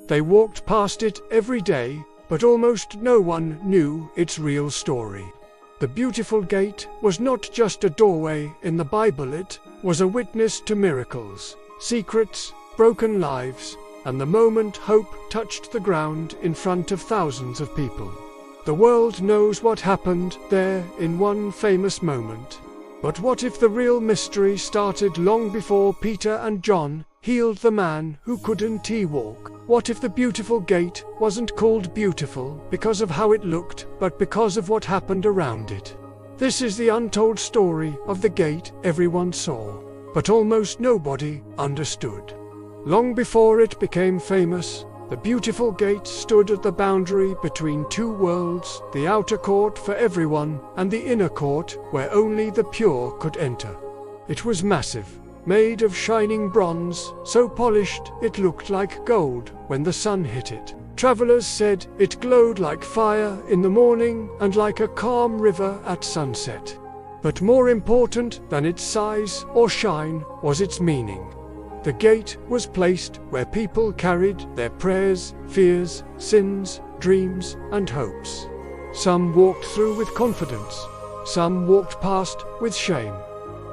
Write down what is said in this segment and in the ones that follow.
They walked past it every day, but almost no one knew its real story. The beautiful gate was not just a doorway in the Bible, it was a witness to miracles, secrets, broken lives, and the moment hope touched the ground in front of thousands of people. The world knows what happened there in one famous moment. But what if the real mystery started long before Peter and John healed the man who couldn't walk? What if the beautiful gate wasn't called beautiful because of how it looked, but because of what happened around it? This is the untold story of the gate everyone saw, but almost nobody understood. Long before it became famous, the beautiful gate stood at the boundary between two worlds, the outer court for everyone, and the inner court where only the pure could enter. It was massive, made of shining bronze, so polished it looked like gold when the sun hit it. Travelers said it glowed like fire in the morning and like a calm river at sunset. But more important than its size or shine was its meaning. The gate was placed where people carried their prayers, fears, sins, dreams, and hopes. Some walked through with confidence, some walked past with shame,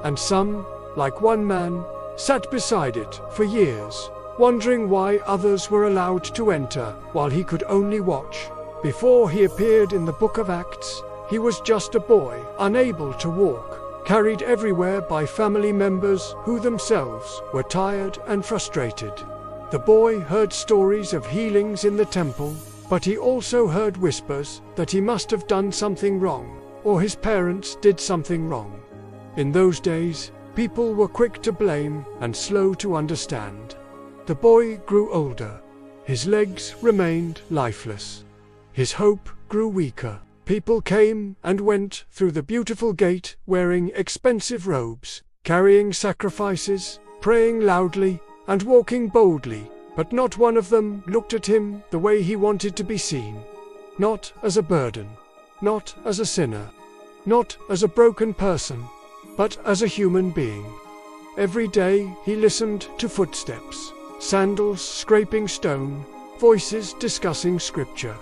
and some, like one man, sat beside it for years, wondering why others were allowed to enter while he could only watch. Before he appeared in the book of Acts, he was just a boy, unable to walk, carried everywhere by family members who themselves were tired and frustrated. The boy heard stories of healings in the temple, but he also heard whispers that he must have done something wrong, or his parents did something wrong. In those days, people were quick to blame and slow to understand. The boy grew older. His legs remained lifeless. His hope grew weaker. People came and went through the beautiful gate wearing expensive robes, carrying sacrifices, praying loudly, and walking boldly, but not one of them looked at him the way he wanted to be seen. Not as a burden, not as a sinner, not as a broken person, but as a human being. Every day he listened to footsteps, sandals scraping stone, voices discussing scripture.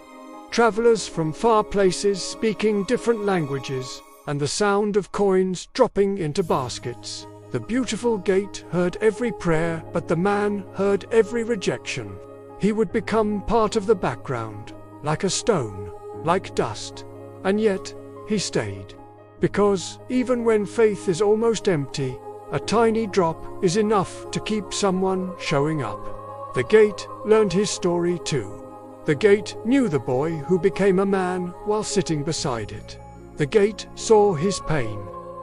Travelers from far places speaking different languages, and the sound of coins dropping into baskets. The beautiful gate heard every prayer, but the man heard every rejection. He would become part of the background, like a stone, like dust. And yet, he stayed. Because even when faith is almost empty, a tiny drop is enough to keep someone showing up. The gate learned his story too. The gate knew the boy who became a man while sitting beside it. The gate saw his pain.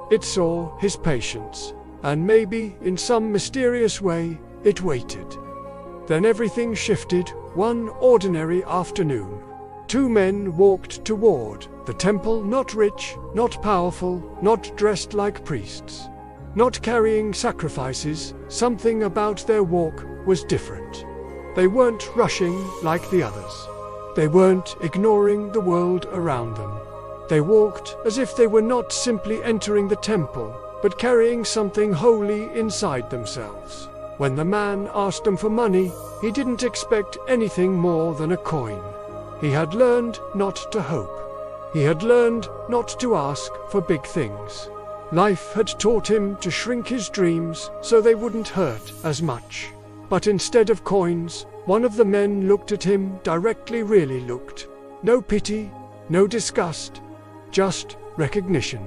It saw his patience. And maybe, in some mysterious way, it waited. Then everything shifted one ordinary afternoon. Two men walked toward the temple, not rich, not powerful, not dressed like priests, not carrying sacrifices. Something about their walk was different. They weren't rushing like the others. They weren't ignoring the world around them. They walked as if they were not simply entering the temple, but carrying something holy inside themselves. When the man asked them for money, he didn't expect anything more than a coin. He had learned not to hope. He had learned not to ask for big things. Life had taught him to shrink his dreams so they wouldn't hurt as much. But instead of coins, one of the men looked at him directly, really looked. No pity, no disgust, just recognition.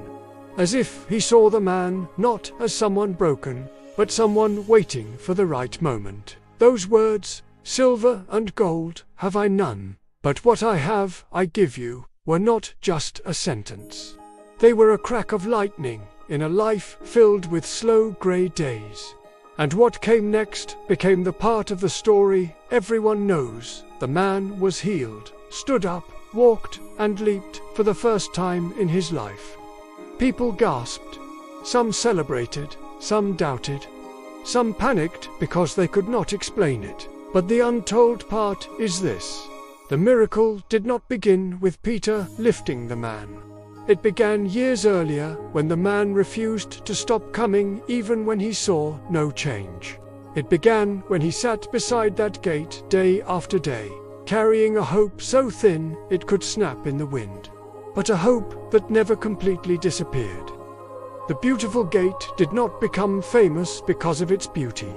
As if he saw the man not as someone broken, but someone waiting for the right moment. Those words, "Silver and gold have I none, but what I have I give you," were not just a sentence. They were a crack of lightning in a life filled with slow gray days. And what came next became the part of the story everyone knows. The man was healed, stood up, walked, and leaped for the first time in his life. People gasped. Some celebrated, some doubted, some panicked because they could not explain it. But the untold part is this. The miracle did not begin with Peter lifting the man. It began years earlier when the man refused to stop coming even when he saw no change. It began when he sat beside that gate day after day, carrying a hope so thin it could snap in the wind, but a hope that never completely disappeared. The beautiful gate did not become famous because of its beauty.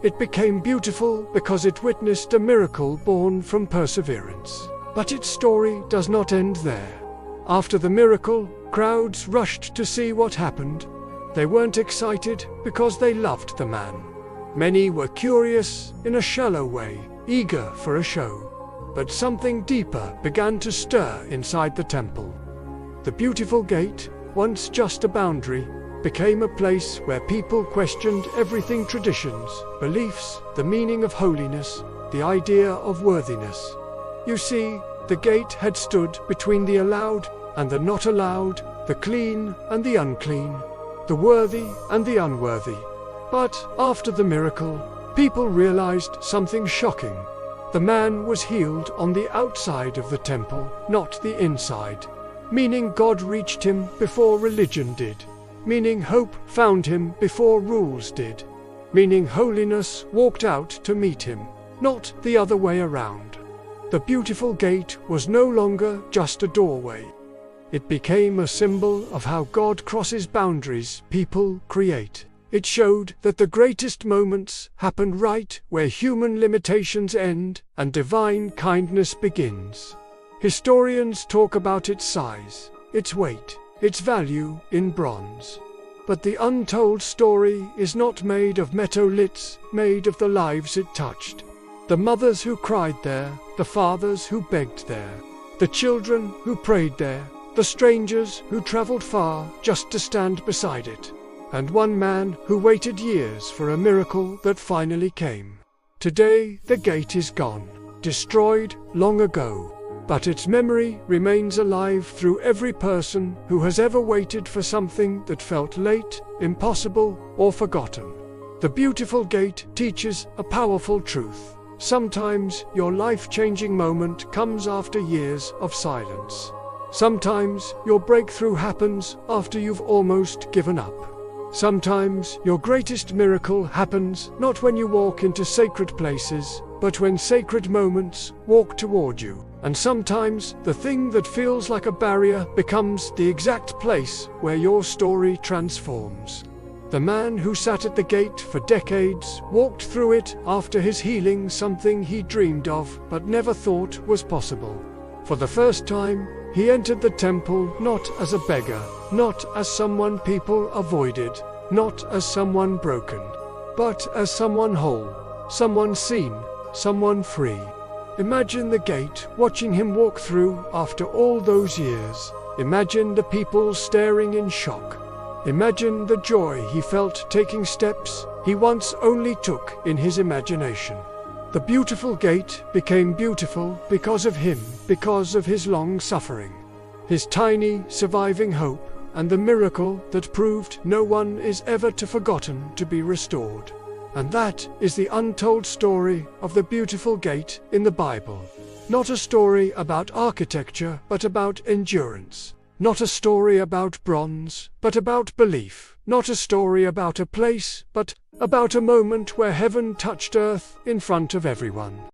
It became beautiful because it witnessed a miracle born from perseverance. But its story does not end there. After the miracle, crowds rushed to see what happened. They weren't excited because they loved the man. Many were curious in a shallow way, eager for a show. But something deeper began to stir inside the temple. The beautiful gate, once just a boundary, became a place where people questioned everything: traditions, beliefs, the meaning of holiness, the idea of worthiness. You see, the gate had stood between the allowed and the not allowed, the clean and the unclean, the worthy and the unworthy. But after the miracle, people realized something shocking. The man was healed on the outside of the temple, not the inside. Meaning God reached him before religion did. Meaning hope found him before rules did. Meaning holiness walked out to meet him, not the other way around. The beautiful gate was no longer just a doorway. It became a symbol of how God crosses boundaries people create. It showed that the greatest moments happen right where human limitations end and divine kindness begins. Historians talk about its size, its weight, its value in bronze. But the untold story is not made of meteorits, made of the lives it touched. The mothers who cried there, the fathers who begged there, the children who prayed there, the strangers who traveled far just to stand beside it, and one man who waited years for a miracle that finally came. Today the gate is gone, destroyed long ago. But its memory remains alive through every person who has ever waited for something that felt late, impossible, or forgotten. The beautiful gate teaches a powerful truth. Sometimes your life-changing moment comes after years of silence. Sometimes your breakthrough happens after you've almost given up. Sometimes your greatest miracle happens not when you walk into sacred places, but when sacred moments walk toward you. And sometimes the thing that feels like a barrier becomes the exact place where your story transforms. The man who sat at the gate for decades walked through it after his healing, something he dreamed of but never thought was possible. For the first time, he entered the temple not as a beggar, not as someone people avoided, not as someone broken, but as someone whole, someone seen, someone free. Imagine the gate watching him walk through after all those years. Imagine the people staring in shock. Imagine the joy he felt taking steps he once only took in his imagination. The beautiful gate became beautiful because of him, because of his long suffering, his tiny surviving hope, and the miracle that proved no one is ever too forgotten to be restored. And that is the untold story of the beautiful gate in the Bible. Not a story about architecture, but about endurance. Not a story about bronze, but about belief. Not a story about a place, but about a moment where heaven touched earth in front of everyone.